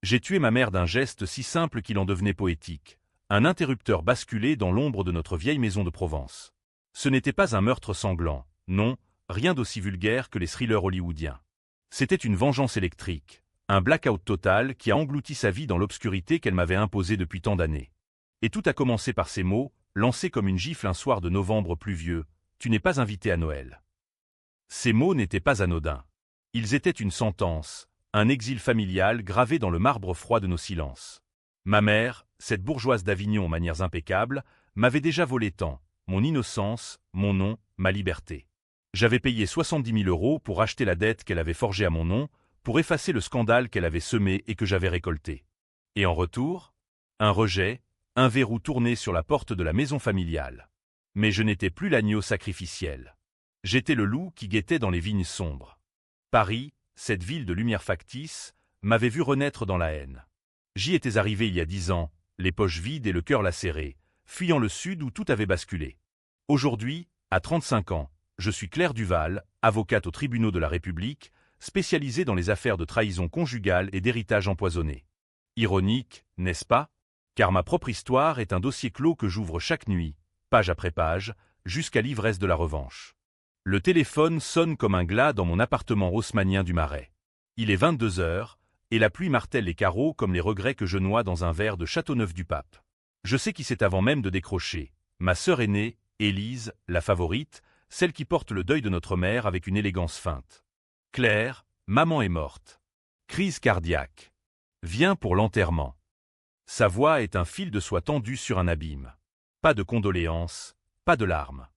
J'ai tué ma mère d'un geste si simple qu'il en devenait poétique. Un interrupteur basculé dans l'ombre de notre vieille maison de Provence. Ce n'était pas un meurtre sanglant, non, rien d'aussi vulgaire que les thrillers hollywoodiens. C'était une vengeance électrique, un blackout total qui a englouti sa vie dans l'obscurité qu'elle m'avait imposée depuis tant d'années. Et tout a commencé par ces mots, lancés comme une gifle un soir de novembre pluvieux, « Tu n'es pas invité à Noël ». Ces mots n'étaient pas anodins. Ils étaient une sentence, un exil familial gravé dans le marbre froid de nos silences. Ma mère, cette bourgeoise d'Avignon aux manières impeccables, m'avait déjà volé tant, mon innocence, mon nom, ma liberté. J'avais payé 70 000 € pour acheter la dette qu'elle avait forgée à mon nom, pour effacer le scandale qu'elle avait semé et que j'avais récolté. Et en retour, un rejet, un verrou tourné sur la porte de la maison familiale. Mais je n'étais plus l'agneau sacrificiel. J'étais le loup qui guettait dans les vignes sombres. Paris, cette ville de lumière factice, m'avait vu renaître dans la haine. J'y étais arrivé il y a 10 ans, les poches vides et le cœur lacéré, fuyant le sud où tout avait basculé. Aujourd'hui, à 35 ans, je suis Claire Duval, avocate aux tribunaux de la République, spécialisée dans les affaires de trahison conjugale et d'héritage empoisonné. Ironique, n'est-ce pas? Car ma propre histoire est un dossier clos que j'ouvre chaque nuit, page après page, jusqu'à l'ivresse de la revanche. Le téléphone sonne comme un glas dans mon appartement haussmannien du Marais. Il est 22 heures, et la pluie martèle les carreaux comme les regrets que je noie dans un verre de Châteauneuf-du-Pape. Je sais qui c'est avant même de décrocher. Ma sœur aînée, Élise, la favorite, celle qui porte le deuil de notre mère avec une élégance feinte. Claire, maman est morte. Crise cardiaque. Viens pour l'enterrement. Sa voix est un fil de soie tendu sur un abîme. Pas de condoléances, pas de larmes.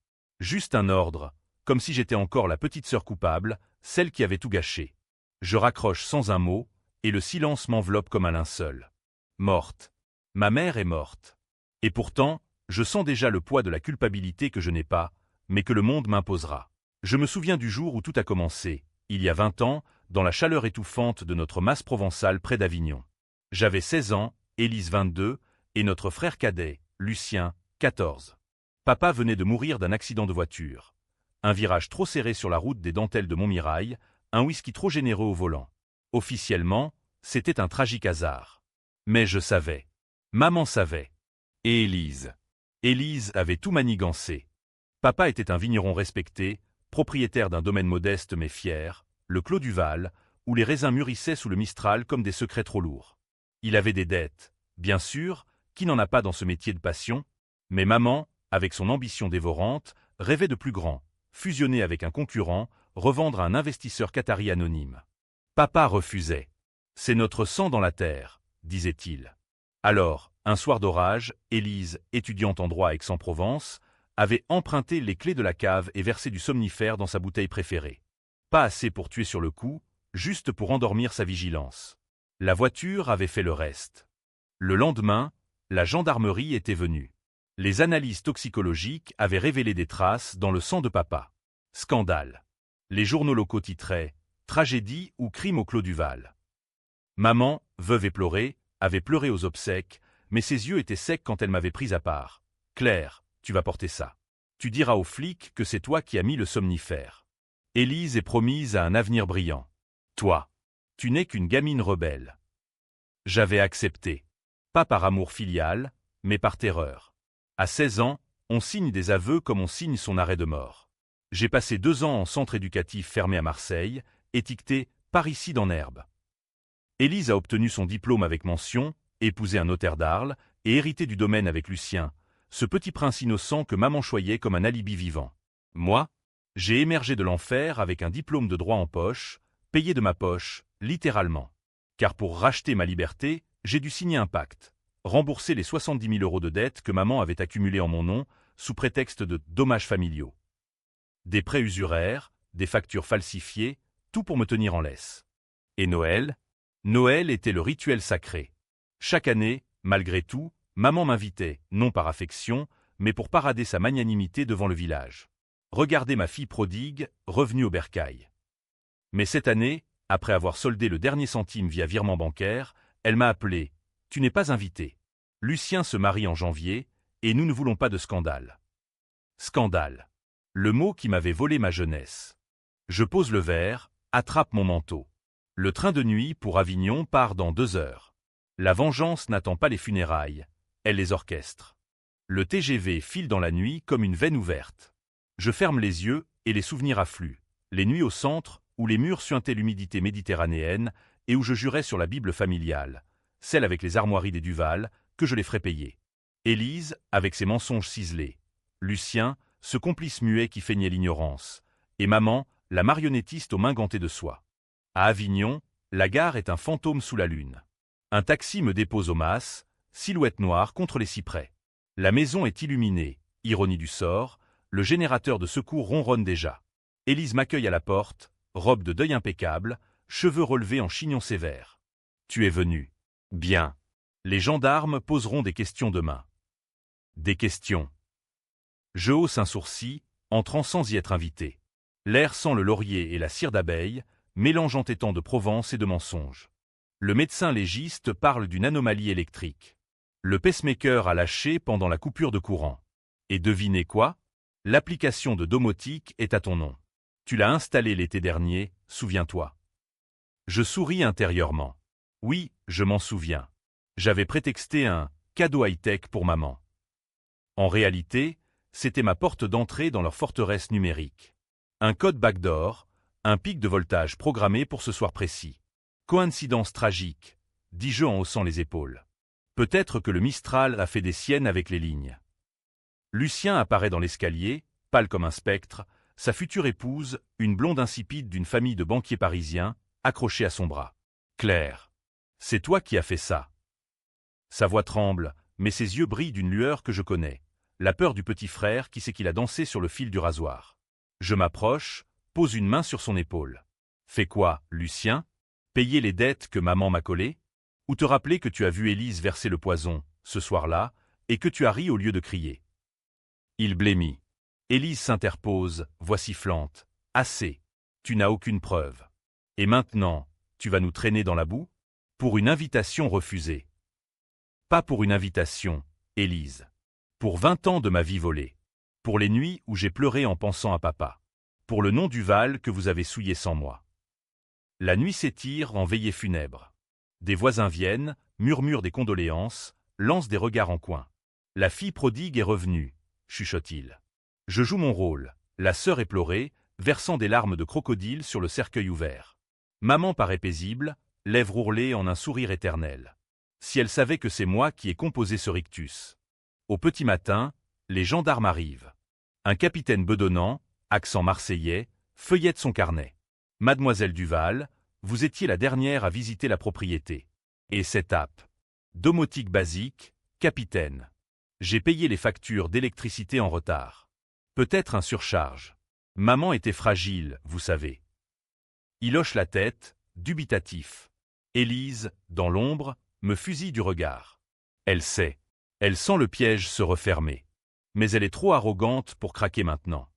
Juste un ordre, comme si j'étais encore la petite sœur coupable, celle qui avait tout gâché. Je raccroche sans un mot, et le silence m'enveloppe comme un linceul. Morte. Ma mère est morte. Et pourtant, je sens déjà le poids de la culpabilité que je n'ai pas, mais que le monde m'imposera. Je me souviens du jour où tout a commencé, il y a 20 ans, dans la chaleur étouffante de notre masse provençale près d'Avignon. J'avais 16 ans, Élise 22, et notre frère cadet, Lucien, 14. Papa venait de mourir d'un accident de voiture. Un virage trop serré sur la route des dentelles de Montmirail, un whisky trop généreux au volant. Officiellement, c'était un tragique hasard. Mais je savais. Maman savait. Et Élise. Élise avait tout manigancé. Papa était un vigneron respecté, propriétaire d'un domaine modeste mais fier, le Clos du Val, où les raisins mûrissaient sous le Mistral comme des secrets trop lourds. Il avait des dettes, bien sûr, qui n'en a pas dans ce métier de passion, mais maman, avec son ambition dévorante, rêvait de plus grand, fusionner avec un concurrent, revendre à un investisseur qatari anonyme. Papa refusait. C'est notre sang dans la terre, disait-il. Alors, un soir d'orage, Élise, étudiante en droit à Aix-en-Provence, avait emprunté les clés de la cave et versé du somnifère dans sa bouteille préférée. Pas assez pour tuer sur le coup, juste pour endormir sa vigilance. La voiture avait fait le reste. Le lendemain, la gendarmerie était venue. Les analyses toxicologiques avaient révélé des traces dans le sang de papa. Scandale. Les journaux locaux titraient « Tragédie ou crime au Clos du Val ». Maman, veuve éplorée, avait pleuré aux obsèques, mais ses yeux étaient secs quand elle m'avait pris à part. « Claire, tu vas porter ça. Tu diras aux flics que c'est toi qui as mis le somnifère. Élise est promise à un avenir brillant. Toi, tu n'es qu'une gamine rebelle. » J'avais accepté. Pas par amour filial, mais par terreur. À 16 ans, on signe des aveux comme on signe son arrêt de mort. J'ai passé 2 ans en centre éducatif fermé à Marseille, étiqueté « parricide en herbe ». Élise a obtenu son diplôme avec mention, épousé un notaire d'Arles et hérité du domaine avec Lucien, ce petit prince innocent que maman choyait comme un alibi vivant. Moi, j'ai émergé de l'enfer avec un diplôme de droit en poche, payé de ma poche, littéralement. Car pour racheter ma liberté, j'ai dû signer un pacte, rembourser les 70 000 € de dettes que maman avait accumulées en mon nom, sous prétexte de dommages familiaux. Des prêts usuraires, des factures falsifiées, tout pour me tenir en laisse. Et Noël? Noël était le rituel sacré. Chaque année, malgré tout, maman m'invitait, non par affection, mais pour parader sa magnanimité devant le village. Regardez ma fille prodigue, revenue au bercail. Mais cette année, après avoir soldé le dernier centime via virement bancaire, elle m'a appelé. « Tu n'es pas invité. Lucien se marie en janvier, et nous ne voulons pas de scandale. » Scandale. Le mot qui m'avait volé ma jeunesse. Je pose le verre, attrape mon manteau. Le train de nuit pour Avignon part dans 2 heures. La vengeance n'attend pas les funérailles, elle les orchestre. Le TGV file dans la nuit comme une veine ouverte. Je ferme les yeux et les souvenirs affluent. Les nuits au centre, où les murs suintaient l'humidité méditerranéenne et où je jurais sur la Bible familiale, celle avec les armoiries des Duval, que je les ferais payer. Élise, avec ses mensonges ciselés. Lucien, ce complice muet qui feignait l'ignorance. Et maman, la marionnettiste aux mains gantées de soie. À Avignon, la gare est un fantôme sous la lune. Un taxi me dépose au mas, silhouette noire contre les cyprès. La maison est illuminée, ironie du sort, le générateur de secours ronronne déjà. Élise m'accueille à la porte, robe de deuil impeccable, cheveux relevés en chignon sévère. Tu es venu. Bien. Les gendarmes poseront des questions demain. Des questions. Je hausse un sourcil, entrant sans y être invité. L'air sent le laurier et la cire d'abeille, mélange entêtant de Provence et de mensonges. Le médecin légiste parle d'une anomalie électrique. Le pacemaker a lâché pendant la coupure de courant. Et devinez quoi? L'application de domotique est à ton nom. Tu l'as installée l'été dernier, souviens-toi. Je souris intérieurement. Oui, je m'en souviens. J'avais prétexté un cadeau high-tech pour maman. En réalité, c'était ma porte d'entrée dans leur forteresse numérique. Un code backdoor, un pic de voltage programmé pour ce soir précis. Coïncidence tragique, dis-je en haussant les épaules. Peut-être que le Mistral a fait des siennes avec les lignes. Lucien apparaît dans l'escalier, pâle comme un spectre, sa future épouse, une blonde insipide d'une famille de banquiers parisiens, accrochée à son bras. Claire, c'est toi qui as fait ça. Sa voix tremble, mais ses yeux brillent d'une lueur que je connais. La peur du petit frère qui sait qu'il a dansé sur le fil du rasoir. Je m'approche, pose une main sur son épaule. Fais quoi, Lucien? Payer les dettes que maman m'a collées? Ou te rappeler que tu as vu Élise verser le poison, ce soir-là, et que tu as ri au lieu de crier? Il blêmit. Élise s'interpose, voix sifflante. Assez. Tu n'as aucune preuve. Et maintenant, tu vas nous traîner dans la boue? Pour une invitation refusée. Pas pour une invitation, Élise. Pour 20 ans de ma vie volée. Pour les nuits où j'ai pleuré en pensant à papa. Pour le nom d'Uval que vous avez souillé sans moi. La nuit s'étire en veillée funèbre. Des voisins viennent, murmurent des condoléances, lancent des regards en coin. La fille prodigue est revenue, chuchote-t-il. Je joue mon rôle, la sœur éplorée, versant des larmes de crocodile sur le cercueil ouvert. Maman paraît paisible, lèvres ourlées en un sourire éternel. Si elle savait que c'est moi qui ai composé ce rictus. Au petit matin, les gendarmes arrivent. Un capitaine bedonnant, accent marseillais, feuillette son carnet. Mademoiselle Duval, vous étiez la dernière à visiter la propriété. Et cette app. Domotique basique, capitaine. J'ai payé les factures d'électricité en retard. Peut-être un surcharge. Maman était fragile, vous savez. Il hoche la tête, dubitatif. Élise, dans l'ombre, me fusille du regard. Elle sait. Elle sent le piège se refermer. Mais elle est trop arrogante pour craquer maintenant.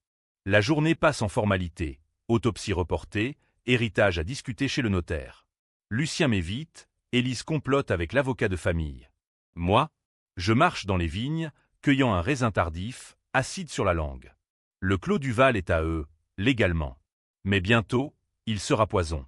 La journée passe en formalité. Autopsie reportée, héritage à discuter chez le notaire. Lucien m'évite, Élise complote avec l'avocat de famille. Moi, je marche dans les vignes, cueillant un raisin tardif, acide sur la langue. Le clos Duval est à eux, légalement. Mais bientôt, il sera poison.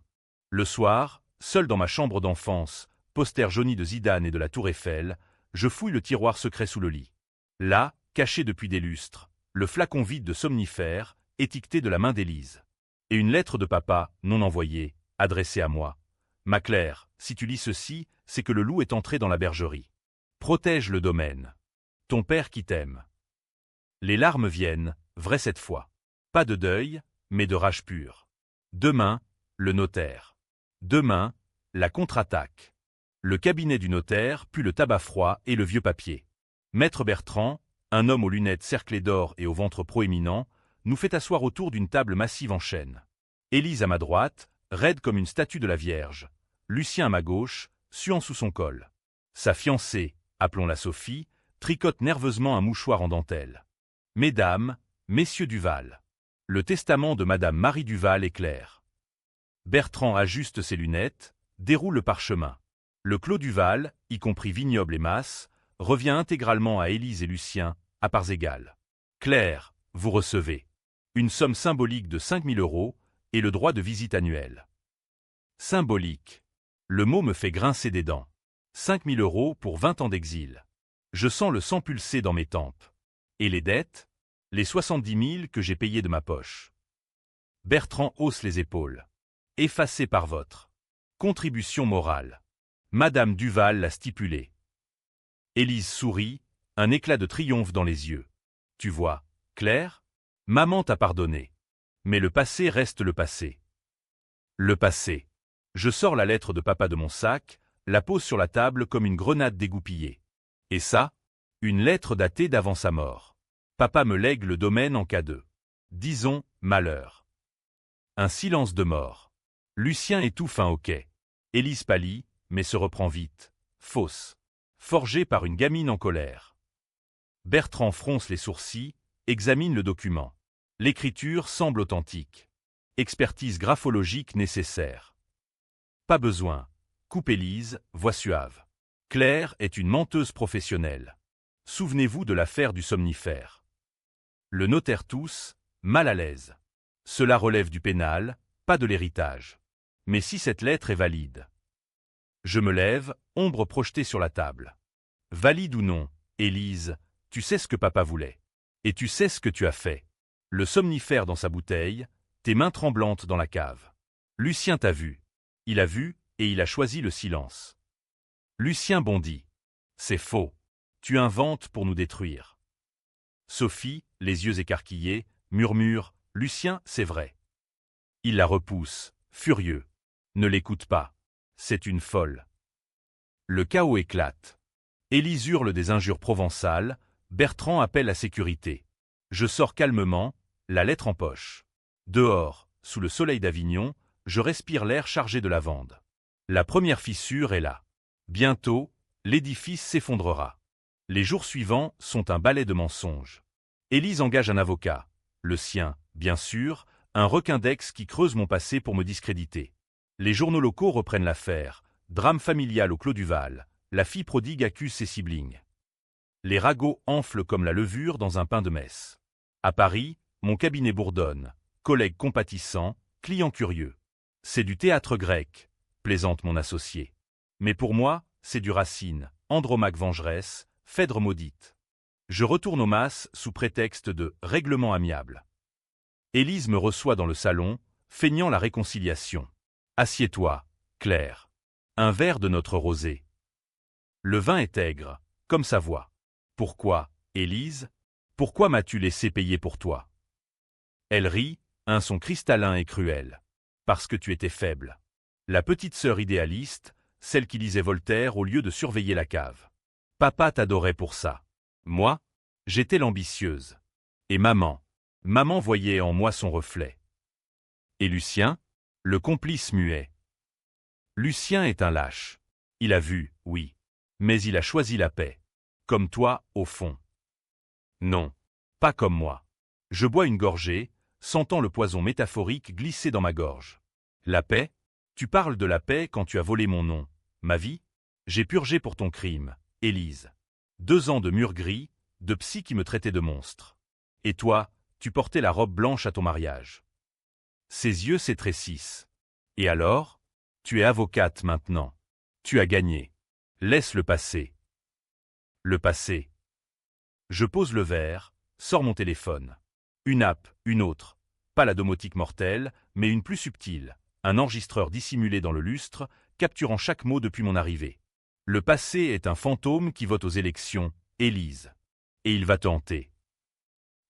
Le soir, seul dans ma chambre d'enfance, poster jauni de Zidane et de la Tour Eiffel, je fouille le tiroir secret sous le lit. Là, caché depuis des lustres, le flacon vide de somnifère, étiqueté de la main d'Élise. Et une lettre de papa, non envoyée, adressée à moi. Ma Claire, si tu lis ceci, c'est que le loup est entré dans la bergerie. Protège le domaine. Ton père qui t'aime. Les larmes viennent, vraies cette fois. Pas de deuil, mais de rage pure. Demain, le notaire. Demain, la contre-attaque. Le cabinet du notaire pue le tabac froid et le vieux papier. Maître Bertrand, un homme aux lunettes cerclées d'or et au ventre proéminent, nous fait asseoir autour d'une table massive en chêne. Élise à ma droite, raide comme une statue de la Vierge. Lucien à ma gauche, suant sous son col. Sa fiancée, appelons-la Sophie, tricote nerveusement un mouchoir en dentelle. Mesdames, messieurs Duval. Le testament de Madame Marie Duval est clair. Bertrand ajuste ses lunettes, déroule le parchemin. Le clos Duval, y compris vignoble et masse, revient intégralement à Élise et Lucien, à parts égales. Claire, vous recevez une somme symbolique de 5 000 € et le droit de visite annuel. Symbolique. Le mot me fait grincer des dents. 5 000 € pour 20 ans d'exil. Je sens le sang pulser dans mes tempes. Et les dettes? Les 70 000 que j'ai payés de ma poche. Bertrand hausse les épaules. Effacé par votre contribution morale. Madame Duval l'a stipulé. Élise sourit, un éclat de triomphe dans les yeux. Tu vois, Claire? Maman t'a pardonné. Mais le passé reste le passé. Le passé. Je sors la lettre de papa de mon sac, la pose sur la table comme une grenade dégoupillée. Et ça? Une lettre datée d'avant sa mort. Papa me lègue le domaine en cas de, disons, malheur. Un silence de mort. Lucien étouffe un hoquet. Élise pâlit, mais se reprend vite. Fausse. Forgée par une gamine en colère. Bertrand fronce les sourcils, examine le document. L'écriture semble authentique. Expertise graphologique nécessaire. Pas besoin. Coupe Élise, voix suave. Claire est une menteuse professionnelle. Souvenez-vous de l'affaire du somnifère. Le notaire tousse, mal à l'aise. Cela relève du pénal, pas de l'héritage. Mais si cette lettre est valide? Je me lève, ombre projetée sur la table. Valide ou non, Élise, tu sais ce que papa voulait. Et tu sais ce que tu as fait. Le somnifère dans sa bouteille, tes mains tremblantes dans la cave. Lucien t'a vu. Il a vu, et il a choisi le silence. Lucien bondit. C'est faux. Tu inventes pour nous détruire. Sophie, les yeux écarquillés, murmure, Lucien, c'est vrai. Il la repousse, furieux. Ne l'écoute pas. C'est une folle. Le chaos éclate. Élise hurle des injures provençales, Bertrand appelle la sécurité. Je sors calmement, la lettre en poche. Dehors, sous le soleil d'Avignon, je respire l'air chargé de lavande. La première fissure est là. Bientôt, l'édifice s'effondrera. Les jours suivants sont un balai de mensonges. Élise engage un avocat, le sien, bien sûr, un requin d'ex qui creuse mon passé pour me discréditer. Les journaux locaux reprennent l'affaire, drame familial au Clos du Val, la fille prodigue accuse ses siblings. Les ragots enflent comme la levure dans un pain de messe. À Paris, mon cabinet bourdonne, collègues compatissants, clients curieux. C'est du théâtre grec, plaisante mon associé. Mais pour moi, c'est du Racine, Andromaque vengeresse, Phèdre maudite. Je retourne au mas sous prétexte de « règlement amiable ». Élise me reçoit dans le salon, feignant la réconciliation. « Assieds-toi, Claire. Un verre de notre rosé. » Le vin est aigre, comme sa voix. « Pourquoi, Élise? Pourquoi m'as-tu laissé payer pour toi ?» Elle rit, un son cristallin et cruel. « Parce que tu étais faible. La petite sœur idéaliste, celle qui lisait Voltaire au lieu de surveiller la cave. Papa t'adorait pour ça. Moi, j'étais l'ambitieuse. Et maman voyait en moi son reflet. Et Lucien, le complice muet. Lucien est un lâche. Il a vu, oui. Mais il a choisi la paix. Comme toi, au fond. Non, pas comme moi. Je bois une gorgée, sentant le poison métaphorique glisser dans ma gorge. La paix? Tu parles de la paix quand tu as volé mon nom. Ma vie? J'ai purgé pour ton crime, Élise. 2 ans de mur gris, de psy qui me traitait de monstre. Et toi, tu portais la robe blanche à ton mariage. Ses yeux s'étrécissent. Et alors? Tu es avocate maintenant. Tu as gagné. Laisse le passé. Le passé. Je pose le verre, sors mon téléphone. Une app, une autre. Pas la domotique mortelle, mais une plus subtile. Un enregistreur dissimulé dans le lustre, capturant chaque mot depuis mon arrivée. Le passé est un fantôme qui vote aux élections, Élise. Et il va te hanter.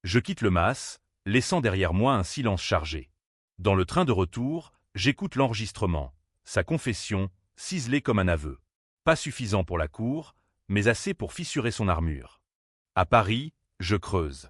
Je quitte le mas, laissant derrière moi un silence chargé. Dans le train de retour, j'écoute l'enregistrement, sa confession, ciselée comme un aveu. Pas suffisant pour la cour, mais assez pour fissurer son armure. À Paris, je creuse.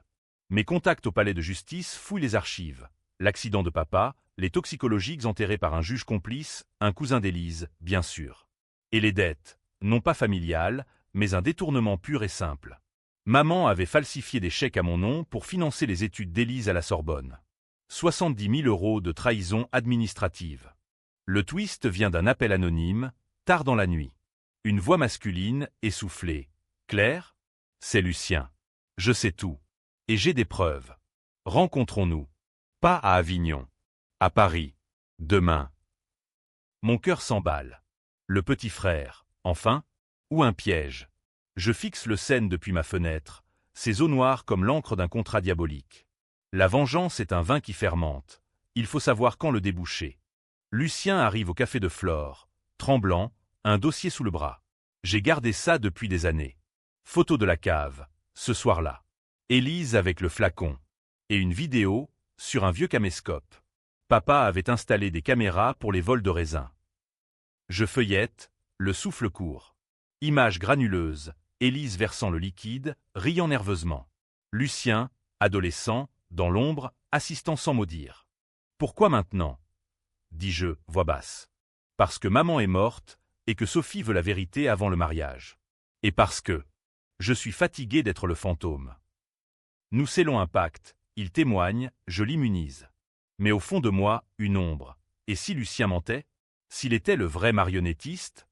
Mes contacts au palais de justice fouillent les archives. L'accident de papa, les toxicologiques enterrés par un juge complice, un cousin d'Élise, bien sûr. Et les dettes, non pas familiales, mais un détournement pur et simple. Maman avait falsifié des chèques à mon nom pour financer les études d'Élise à la Sorbonne. 70 000 € de trahison administrative. Le twist vient d'un appel anonyme, tard dans la nuit. Une voix masculine, essoufflée. « Claire ? C'est Lucien. Je sais tout. Et j'ai des preuves. Rencontrons-nous. Pas à Avignon. À Paris. Demain. » Mon cœur s'emballe. Le petit frère, enfin? Ou un piège. Je fixe le scène depuis ma fenêtre, ses eaux noires comme l'encre d'un contrat diabolique. La vengeance est un vin qui fermente. Il faut savoir quand le déboucher. Lucien arrive au café de Flore, tremblant, un dossier sous le bras. J'ai gardé ça depuis des années. Photo de la cave, ce soir-là. Élise avec le flacon. Et une vidéo, sur un vieux caméscope. Papa avait installé des caméras pour les vols de raisins. Je feuillette, le souffle court. Image granuleuse, Élise versant le liquide, riant nerveusement. Lucien, adolescent, dans l'ombre, assistant sans mot dire. Pourquoi maintenant? Dis-je, voix basse. Parce que maman est morte, et que Sophie veut la vérité avant le mariage. Et parce que je suis fatigué d'être le fantôme. Nous scellons un pacte, il témoigne, je l'immunise. Mais au fond de moi, une ombre. Et si Lucien mentait? S'il était le vrai marionnettiste?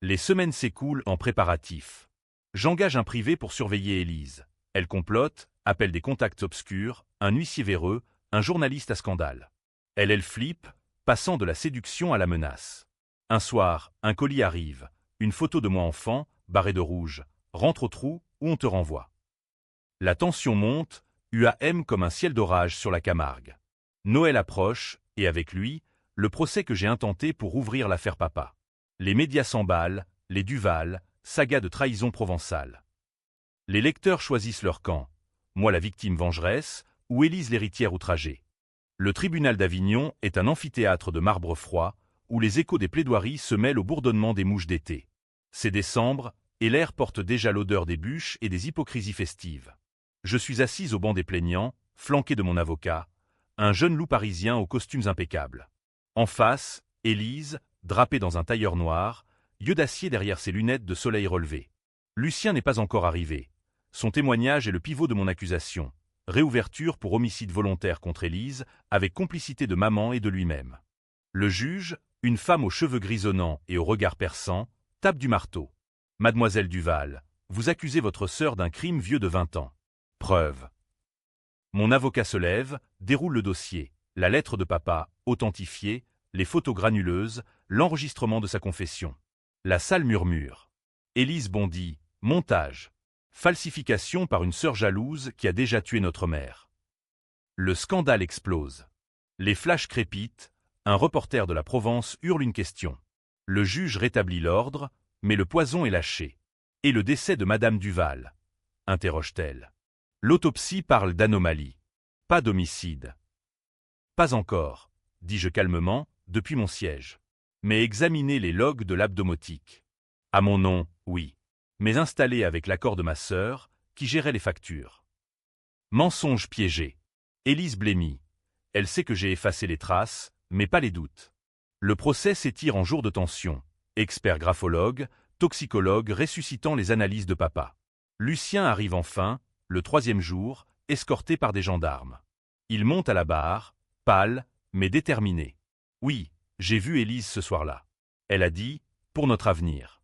Les semaines s'écoulent en préparatifs. J'engage un privé pour surveiller Élise. Elle complote, appelle des contacts obscurs, un huissier véreux, un journaliste à scandale. Elle flippe, passant de la séduction à la menace. Un soir, un colis arrive, une photo de moi enfant, barré de rouge, rentre au trou où on te renvoie. La tension monte, UAM comme un ciel d'orage sur la Camargue. Noël approche, et avec lui, le procès que j'ai intenté pour ouvrir l'affaire Papa. Les médias s'emballent, les Duval, saga de trahison provençale. Les lecteurs choisissent leur camp, moi la victime vengeresse, ou Élise l'héritière outragée. Le tribunal d'Avignon est un amphithéâtre de marbre froid, où les échos des plaidoiries se mêlent au bourdonnement des mouches d'été. C'est décembre, et l'air porte déjà l'odeur des bûches et des hypocrisies festives. Je suis assise au banc des plaignants, flanqué de mon avocat, un jeune loup parisien aux costumes impeccables. En face, Élise, drapée dans un tailleur noir, yeux d'acier derrière ses lunettes de soleil relevées. Lucien n'est pas encore arrivé. Son témoignage est le pivot de mon accusation. Réouverture pour homicide volontaire contre Élise, avec complicité de maman et de lui-même. Le juge, une femme aux cheveux grisonnants et au regard perçant, tape du marteau. Mademoiselle Duval, vous accusez votre sœur d'un crime vieux de 20 ans. Preuve. Mon avocat se lève, déroule le dossier, la lettre de papa, authentifiée, les photos granuleuses, l'enregistrement de sa confession. La salle murmure. Élise bondit, montage. Falsification par une sœur jalouse qui a déjà tué notre mère. Le scandale explose. Les flashs crépitent, un reporter de la Provence hurle une question. Le juge rétablit l'ordre, mais le poison est lâché. Et le décès de Madame Duval? Interroge-t-elle. L'autopsie parle d'anomalie. Pas d'homicide. Pas encore, dis-je calmement, depuis mon siège. Mais examinez les logs de l'abdomotique. À mon nom, oui. Mais installé avec l'accord de ma sœur, qui gérait les factures. Mensonge piégé. Élise blêmit. Elle sait que j'ai effacé les traces, mais pas les doutes. Le procès s'étire en jours de tension. Expert graphologue, toxicologue ressuscitant les analyses de papa. Lucien arrive enfin, le 3e jour, escorté par des gendarmes. Il monte à la barre, pâle, mais déterminé. Oui, j'ai vu Élise ce soir-là. Elle a dit, pour notre avenir.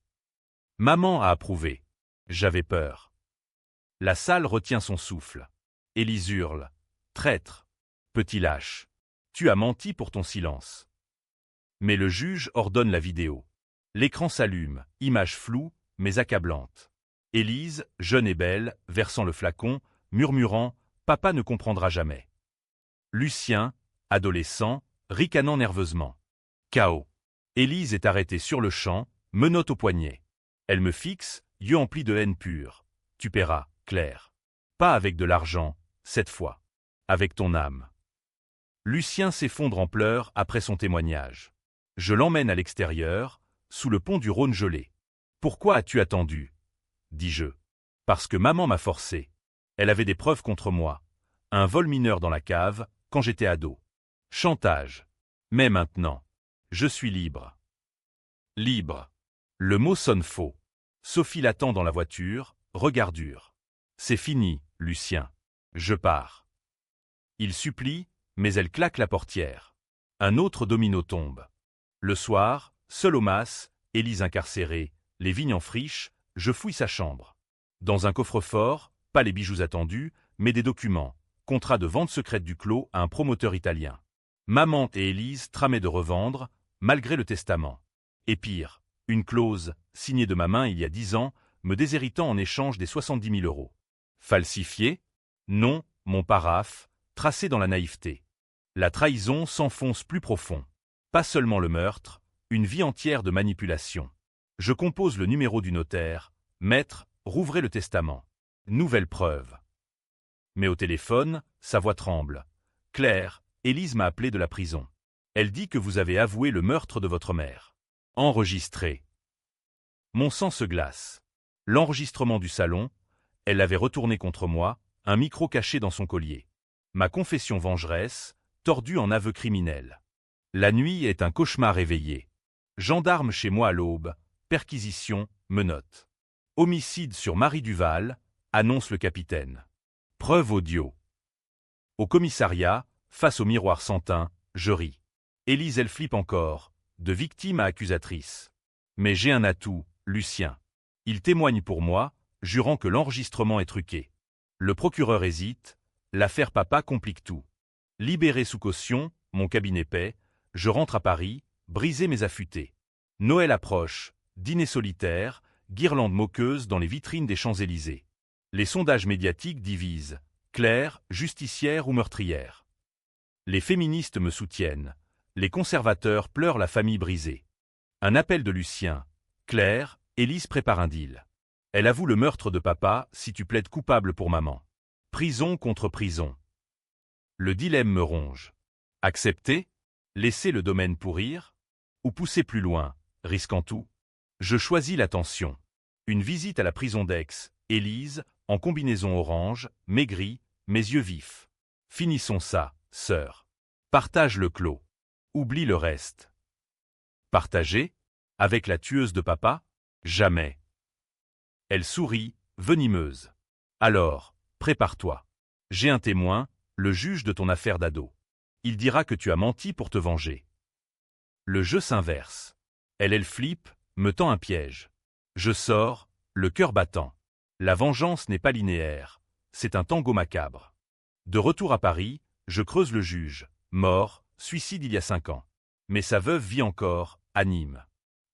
Maman a approuvé. J'avais peur. La salle retient son souffle. Élise hurle. Traître. Petit lâche. Tu as menti pour ton silence. Mais le juge ordonne la vidéo. L'écran s'allume, image floue, mais accablante. Élise, jeune et belle, versant le flacon, murmurant « Papa ne comprendra jamais ». Lucien, adolescent, ricanant nerveusement. Chaos. Élise est arrêtée sur le champ, menotte au poignet. Elle me fixe, yeux emplis de haine pure. Tu paieras, Claire. Pas avec de l'argent, cette fois. Avec ton âme. Lucien s'effondre en pleurs après son témoignage. Je l'emmène à l'extérieur, sous le pont du Rhône gelé. Pourquoi as-tu attendu? Dis-je. Parce que maman m'a forcé. Elle avait des preuves contre moi. Un vol mineur dans la cave, quand j'étais ado. Chantage. Mais maintenant, je suis libre. Libre. Le mot sonne faux. Sophie l'attend dans la voiture, regard dur. C'est fini, Lucien. Je pars. Il supplie, mais elle claque la portière. Un autre domino tombe. Le soir, seul au mas, Élise incarcérée, les vignes en friche, je fouille sa chambre. Dans un coffre-fort, pas les bijoux attendus, mais des documents, contrat de vente secrète du clos à un promoteur italien. Maman et Élise tramaient de revendre, malgré le testament. Et pire, Une clause, signée de ma main il y a 10 ans, me déshéritant en échange des 70 000 euros. Falsifiée? Non, mon paraphe, tracé dans la naïveté. La trahison s'enfonce plus profond. Pas seulement le meurtre, une vie entière de manipulation. Je compose le numéro du notaire. Maître, rouvrez le testament. Nouvelle preuve. Mais au téléphone, sa voix tremble. Claire, Élise m'a appelé de la prison. Elle dit que vous avez avoué le meurtre de votre mère. Enregistré. Mon sang se glace. L'enregistrement du salon, elle l'avait retourné contre moi, un micro caché dans son collier. Ma confession vengeresse, tordue en aveu criminel. La nuit est un cauchemar éveillé. Gendarme chez moi à l'aube, perquisition, menottes. Homicide sur Marie Duval, annonce le capitaine. Preuve audio. Au commissariat, face au miroir sans teint, je ris. Élise elle flippe encore, de victime à accusatrice. Mais j'ai un atout, Lucien. Il témoigne pour moi, jurant que l'enregistrement est truqué. Le procureur hésite, l'affaire papa complique tout. Libéré sous caution, mon cabinet paie, je rentre à Paris, brisé mais affûté. Noël approche, dîner solitaire, guirlande moqueuse dans les vitrines des Champs-Élysées. Les sondages médiatiques divisent, Claire, justicière ou meurtrière. Les féministes me soutiennent, les conservateurs pleurent la famille brisée. Un appel de Lucien. Claire, Élise prépare un deal. Elle avoue le meurtre de papa si tu plaides coupable pour maman. Prison contre prison. Le dilemme me ronge. Accepter? Laisser le domaine pourrir? Ou pousser plus loin, risquant tout? Je choisis la tension. Une visite à la prison d'Aix, Élise, en combinaison orange, maigrie, mes yeux vifs. Finissons ça, sœur. Partage le clos. Oublie le reste. Partager? Avec la tueuse de papa? Jamais. Elle sourit, venimeuse. Alors, prépare-toi. J'ai un témoin, le juge de ton affaire d'ado. Il dira que tu as menti pour te venger. Le jeu s'inverse. Elle flippe, me tend un piège. Je sors, le cœur battant. La vengeance n'est pas linéaire, c'est un tango macabre. De retour à Paris, je creuse le juge. Mort, suicide il y a 5 ans. Mais sa veuve vit encore, à Nîmes.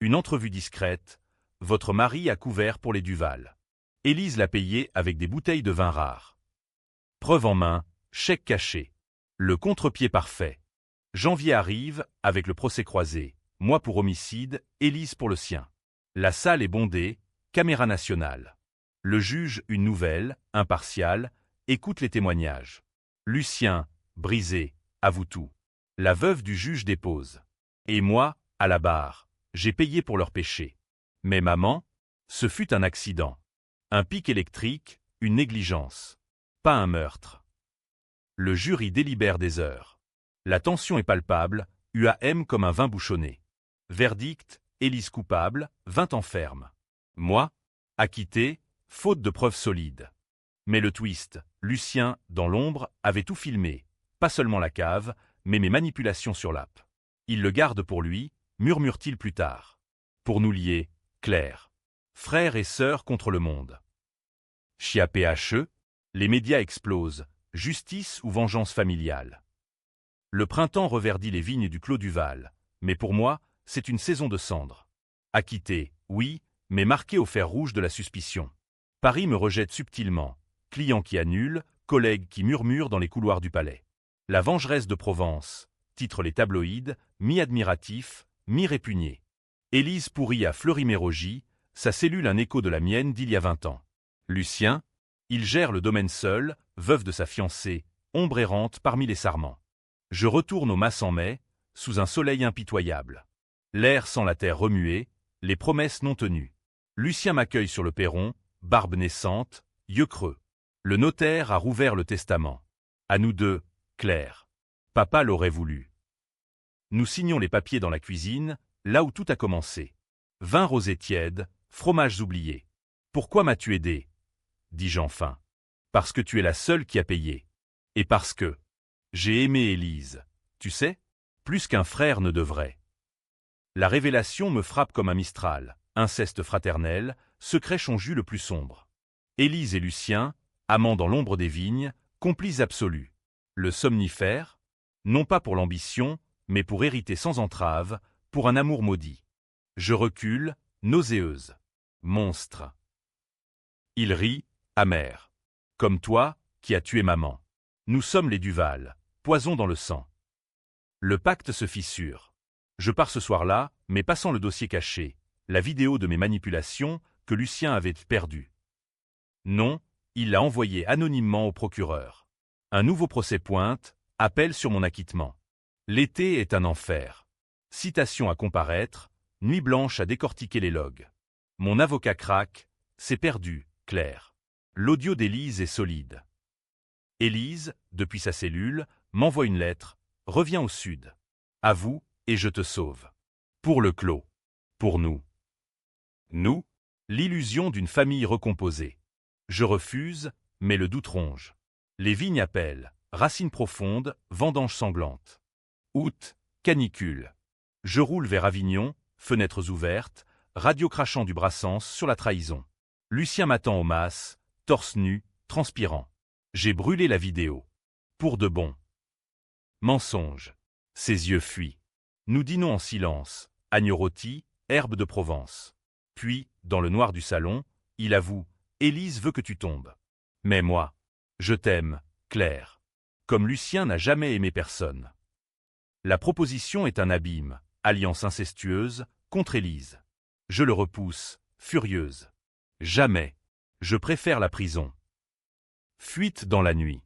Une entrevue discrète. Votre mari a couvert pour les Duval. Élise l'a payé avec des bouteilles de vin rare. Preuve en main, chèque caché. Le contre-pied parfait. Janvier arrive, avec le procès croisé. Moi pour homicide, Élise pour le sien. La salle est bondée, caméra nationale. Le juge, une nouvelle, impartiale, écoute les témoignages. Lucien, brisé, avoue tout. La veuve du juge dépose. Et moi, à la barre, j'ai payé pour leur péché. Mais maman, ce fut un accident. Un pic électrique, une négligence. Pas un meurtre. Le jury délibère des heures. La tension est palpable, UAM comme un vin bouchonné. Verdict, Élise coupable, 20 ans ferme. Moi, acquitté, faute de preuves solides. Mais le twist, Lucien, dans l'ombre, avait tout filmé. Pas seulement la cave, mais mes manipulations sur l'app. Il le garde pour lui, murmure-t-il plus tard. Pour nous lier, Claire. Frères et sœurs contre le monde. Chia PHE, les médias explosent. Justice ou vengeance familiale. Le printemps reverdit les vignes du Clos Duval, mais pour moi, c'est une saison de cendres. Acquitté, oui, mais marqué au fer rouge de la suspicion. Paris me rejette subtilement. Clients qui annulent, collègues qui murmurent dans les couloirs du palais. La vengeresse de Provence, titre les tabloïds, mi-admiratif, mi-répugné. Élise pourrie à Fleury-Mérogis, sa cellule un écho de la mienne d'il y a 20 ans. Lucien, il gère le domaine seul, veuve de sa fiancée, ombre errante parmi les sarments. Je retourne au Mas en mai, sous un soleil impitoyable. L'air sent la terre remuer, les promesses non tenues. Lucien m'accueille sur le perron, barbe naissante, yeux creux. Le notaire a rouvert le testament. À nous deux, Claire. Papa l'aurait voulu. Nous signons les papiers dans la cuisine, là où tout a commencé. Vin rosé tiède, fromages oubliés. Pourquoi m'as-tu aidé? Dis-je enfin. Parce que tu es la seule qui a payé. Et parce que j'ai aimé Élise, tu sais, plus qu'un frère ne devrait. La révélation me frappe comme un mistral, inceste fraternel, secret chonju le plus sombre. Élise et Lucien, amants dans l'ombre des vignes, complices absolus. Le somnifère, non pas pour l'ambition, mais pour hériter sans entrave, pour un amour maudit. Je recule, nauséeuse. Monstre. Il rit, amer. Comme toi, qui as tué maman. Nous sommes les Duval, poison dans le sang. Le pacte se fissure. Je pars ce soir-là, mais pas sans le dossier caché, la vidéo de mes manipulations que Lucien avait perdue. Non, il l'a envoyé anonymement au procureur. Un nouveau procès pointe, appel sur mon acquittement. L'été est un enfer. Citation à comparaître, nuit blanche à décortiquer les logs. Mon avocat craque, c'est perdu, Claire. L'audio d'Élise est solide. Élise, depuis sa cellule, m'envoie une lettre, reviens au sud. Avoue, et je te sauve. Pour le clos. Pour nous. Nous, l'illusion d'une famille recomposée. Je refuse, mais le doute ronge. Les vignes appellent, racines profondes, vendanges sanglantes. Août, canicule. Je roule vers Avignon, fenêtres ouvertes, radio crachant du brassens sur la trahison. Lucien m'attend au mas, torse nu, transpirant. J'ai brûlé la vidéo. Pour de bon. Mensonge. Ses yeux fuient. Nous dînons en silence, agneau rôti, herbe de Provence. Puis, dans le noir du salon, il avoue, Élise veut que tu tombes. Mais moi, je t'aime, Claire. Comme Lucien n'a jamais aimé personne. La proposition est un abîme, alliance incestueuse, contre Élise. Je le repousse, furieuse. Jamais. Je préfère la prison. Fuite dans la nuit.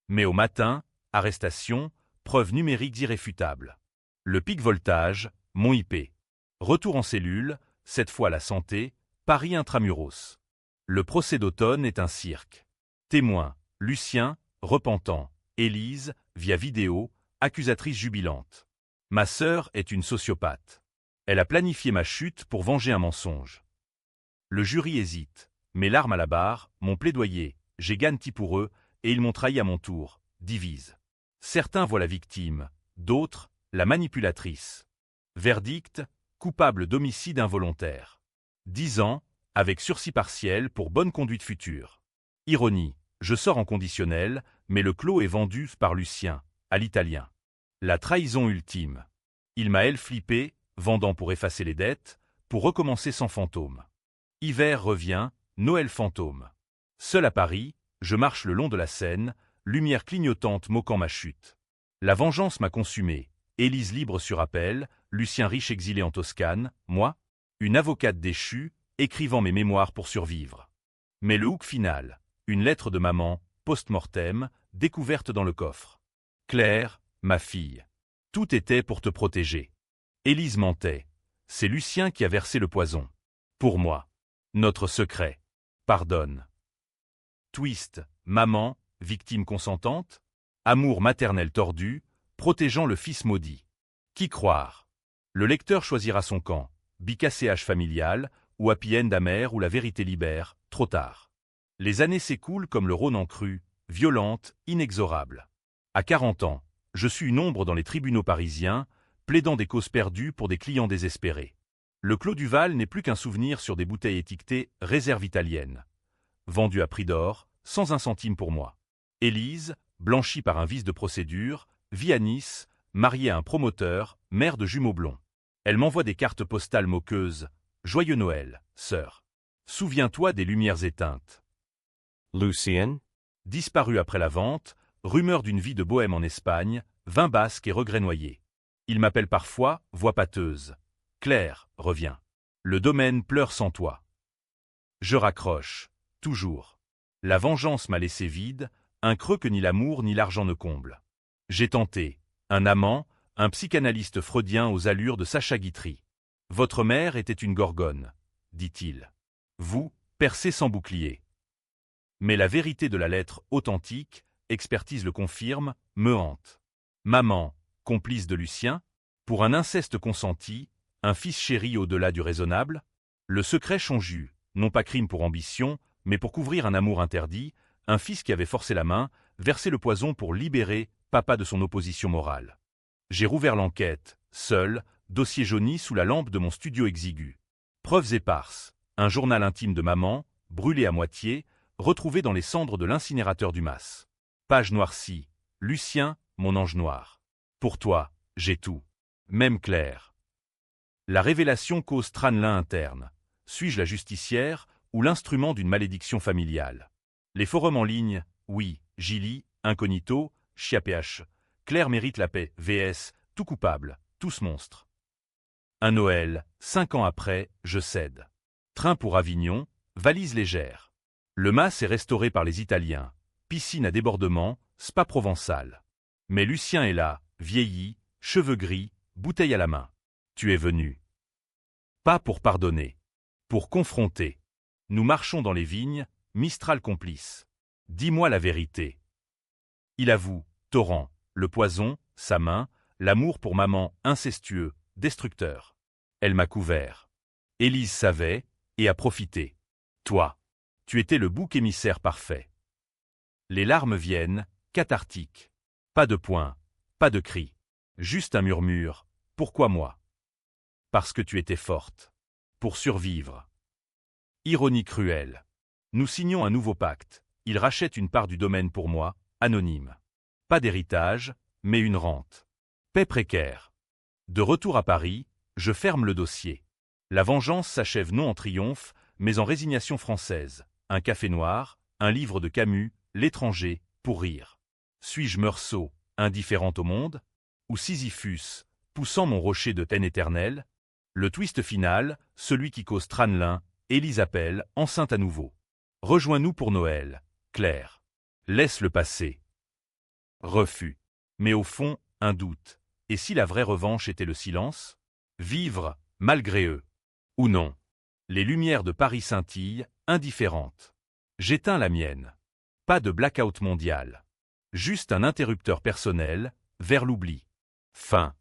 Mais au matin, arrestation, preuve numérique irréfutable. Le pic voltage, mon IP. Retour en cellule, cette fois la santé, Paris intramuros. Le procès d'automne est un cirque. Témoin, Lucien, repentant, Élise, via vidéo, accusatrice jubilante. Ma sœur est une sociopathe. Elle a planifié ma chute pour venger un mensonge. Le jury hésite. Mes larmes à la barre, mon plaidoyer, j'ai garanti pour eux, et ils m'ont trahi à mon tour, divise. Certains voient la victime, d'autres, la manipulatrice. Verdict, coupable d'homicide involontaire. 10 ans, avec sursis partiel pour bonne conduite future. Ironie, je sors en conditionnel, mais le clos est vendu par Lucien, à l'italien. La trahison ultime. Il m'a elle flippé, vendant pour effacer les dettes, pour recommencer sans fantôme. Hiver revient, Noël fantôme. Seul à Paris, je marche le long de la Seine, lumière clignotante moquant ma chute. La vengeance m'a consumé, Élise libre sur appel, Lucien riche exilé en Toscane, moi, une avocate déchue, écrivant mes mémoires pour survivre. Mais le hook final, une lettre de maman, post-mortem, découverte dans le coffre. Claire, ma fille. Tout était pour te protéger. Élise mentait. C'est Lucien qui a versé le poison. Pour moi. Notre secret. Pardonne. Twist, maman, victime consentante. Amour maternel tordu, protégeant le fils maudit. Qui croire? Le lecteur choisira son camp. Bicacéage familial, ou happy end amer où la vérité libère, trop tard. Les années s'écoulent comme le Rhône en crue, violente, inexorable. À 40 ans, je suis une ombre dans les tribunaux parisiens, plaidant des causes perdues pour des clients désespérés. Le Clos Duval n'est plus qu'un souvenir sur des bouteilles étiquetées « Réserve italienne », vendues à prix d'or, sans un centime pour moi. Élise, blanchie par un vice de procédure, vit à Nice, mariée à un promoteur, mère de jumeaux blonds. Elle m'envoie des cartes postales moqueuses. Joyeux Noël, sœur. Souviens-toi des lumières éteintes. Lucien? Disparu après la vente, rumeur d'une vie de bohème en Espagne, vin basque et regrets noyés. Il m'appelle parfois, voix pâteuse. Claire, reviens. Le domaine pleure sans toi. Je raccroche, toujours. La vengeance m'a laissé vide, un creux que ni l'amour ni l'argent ne comble. J'ai tenté, un amant, un psychanalyste freudien aux allures de Sacha Guitry. Votre mère était une gorgone, dit-il. Vous, percé sans bouclier. Mais la vérité de la lettre authentique, expertise le confirme, me hante. Maman, complice de Lucien, pour un inceste consenti, un fils chéri au-delà du raisonnable, le secret chonju, non pas crime pour ambition, mais pour couvrir un amour interdit, un fils qui avait forcé la main, versé le poison pour libérer papa de son opposition morale. J'ai rouvert l'enquête, seul, dossier jauni sous la lampe de mon studio exigu. Preuves éparses, un journal intime de maman, brûlé à moitié, retrouvé dans les cendres de l'incinérateur du Mas. Page noircie, Lucien, mon ange noir. Pour toi, j'ai tout. Même Claire. La révélation cause tranelin interne. Suis-je la justicière ou l'instrument d'une malédiction familiale? Les forums en ligne, oui, j'y lis, incognito, chia.ph. Claire mérite la paix, vs, tout coupable, tous monstres. Un Noël, 5 ans après, je cède. Train pour Avignon, valise légère. Le mas est restauré par les Italiens, piscine à débordement, spa provençal. Mais Lucien est là, vieilli, cheveux gris, bouteille à la main. Tu es venu. Pas pour pardonner. Pour confronter. Nous marchons dans les vignes, Mistral complice. Dis-moi la vérité. Il avoue, torrent, le poison, sa main, l'amour pour maman, incestueux, destructeur. Elle m'a couvert. Élise savait, et a profité. Toi, tu étais le bouc émissaire parfait. Les larmes viennent, cathartiques. Pas de poing, pas de cri. Juste un murmure. Pourquoi moi? Parce que tu étais forte. Pour survivre. Ironie cruelle. Nous signons un nouveau pacte. Il rachète une part du domaine pour moi, anonyme. Pas d'héritage, mais une rente. Paix précaire. De retour à Paris, je ferme le dossier. La vengeance s'achève non en triomphe, mais en résignation française. Un café noir, un livre de Camus, L'étranger, pour rire. Suis-je Meursault, indifférente au monde? Ou Sisyphus, poussant mon rocher de haine éternelle? Le twist final, celui qui cause Tranelin, Élise appelle, enceinte à nouveau. Rejoins-nous pour Noël, Claire. Laisse le passer. Refus. Mais au fond, un doute. Et si la vraie revanche était le silence? Vivre, malgré eux. Ou non. Les lumières de Paris scintillent, indifférentes. J'éteins la mienne. Pas de blackout mondial. Juste un interrupteur personnel, vers l'oubli. Fin.